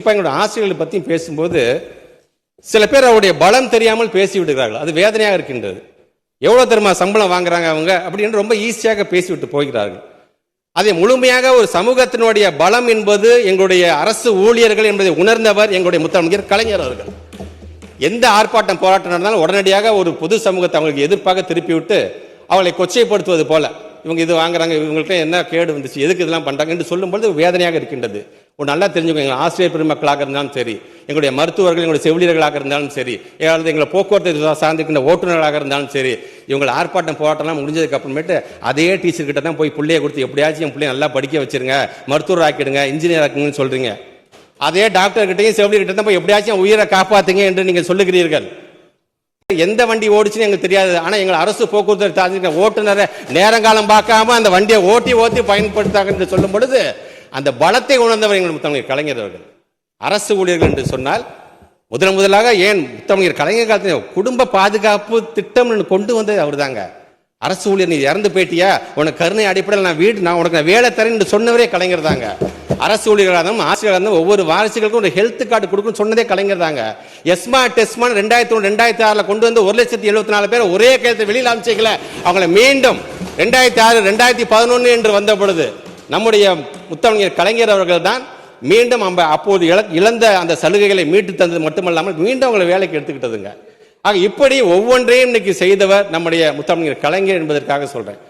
இப்போ எங்களோட ஆசிரியர்களை பற்றி பேசும்போது சில பேர் அவருடைய பலம் தெரியாமல் பேசி விடுகிறார்கள். அது வேதனையாக இருக்கின்றது. எவ்வளோ தெரியுமா சம்பளம் வாங்குறாங்க அவங்க அப்படின்னு ரொம்ப ஈஸியாக பேசிவிட்டு போகிறார்கள். அதை முழுமையாக ஒரு சமூகத்தினுடைய பலம் என்பது எங்களுடைய அரசு ஊழியர்கள் என்பதை உணர்ந்தவர் எங்களுடைய முத்தமிழர் கலைஞர் அவர்கள். எந்த ஆர்ப்பாட்டம் போராட்டம் நடந்தாலும் உடனடியாக ஒரு பொது சமூகத்தை அவங்களுக்கு எதிர்ப்பாக திருப்பிவிட்டு அவளை கொச்சைப்படுத்துவது போல இவங்க இது வாங்குறாங்க, இவங்கள்ட்ட என்ன கேடு வந்துச்சு, எதுக்கு இதெல்லாம் பண்ணுறாங்க என்று சொல்லும்போது வேதனையாக இருக்கின்றது. ஒரு நல்லா தெரிஞ்சுக்கோங்க, எங்கள் ஆசிரியர் பெருமக்களாக இருந்தாலும் சரி, எங்களுடைய மருத்துவர்கள், எங்களுடைய செவிலியர்களாக இருந்தாலும் சரி, ஏதாவது எங்களை போக்குவரத்து சார்ந்திருக்கின்ற ஓட்டுநர்களாக இருந்தாலும் சரி, இவங்களை ஆர்ப்பாட்டம் போராட்டம்லாம் முடிஞ்சதுக்கு அப்புறமேட்டு அதே டீச்சர்கிட்ட தான் போய் பிள்ளையை கொடுத்து எப்படியாச்சும் என் பிள்ளைய நல்லா படிக்க வச்சிருங்க, மருத்துவர் ஆக்கிடுங்க, இன்ஜினியர் ஆக்குங்கன்னு சொல்றீங்க. அதே டாக்டர்கிட்டையும் செவிலியர்கிட்ட தான் போய் எப்படியாச்சும் உயிரை காப்பாத்துங்க என்று நீங்கள் சொல்லுகிறீர்கள். எந்த வண்டி ஓடிச்சுன்னு எங்களுக்கு தெரியாது. ஆனா எங்கள் அரசு போக்குவரத்து ஓட்டுநரை நேரங்காலம் பார்க்காம அந்த வண்டியை ஓட்டி பயன்படுத்தாங்க என்று சொல்லும் பொழுது அந்த பலத்தை உணர்ந்தவர் எங்கள் முத்தமிழர் கலைஞர் அவர்கள். அரசு ஊழியர்கள் என்று சொன்னால் முதலாக ஏன் முத்தமிழர் கலைஞர் காலத்தில் குடும்ப பாதுகாப்பு திட்டம் கொண்டு வந்தது அவர் தாங்க. அரசு ஊழியர் நீ இறந்து போயிட்டியா, உனக்கு கருணை அடிப்படையில் நான் உனக்கு வேலை தரேன் சொன்னவரே கலைஞர் தாங்க. அரசு ஊழியர்களாக இருந்தாலும் ஆசிரியராக இருந்தாலும் ஒவ்வொரு வாரிசுகளுக்கும் ஒரு ஹெல்த் கார்டு கொடுக்கணும்னு சொன்னதே கலைஞர் தாங்க. எஸ்மா டெஸ்மான் 2003-2006 கொண்டு வந்து 1,74,000 பேர் ஒரே கையெழுத்து வெளியில் அமைச்சிக்கல. அவங்களை மீண்டும் 2006 2011 என்று வந்த பொழுது நம்முடைய முத்தமிழர் கலைஞர் அவர்கள் தான் மீண்டும் அப்போது இழந்த அந்த சலுகைகளை மீட்டு தந்தது மட்டுமல்லாமல் மீண்டும் அவங்களை வேலைக்கு எடுத்துக்கிட்டதுங்க. ஆக இப்படி ஒவ்வொன்றையும் இன்னைக்கு செய்தவர் நம்முடைய முத்தமிழர் கலைஞர் என்பதற்காக சொல்றேன்.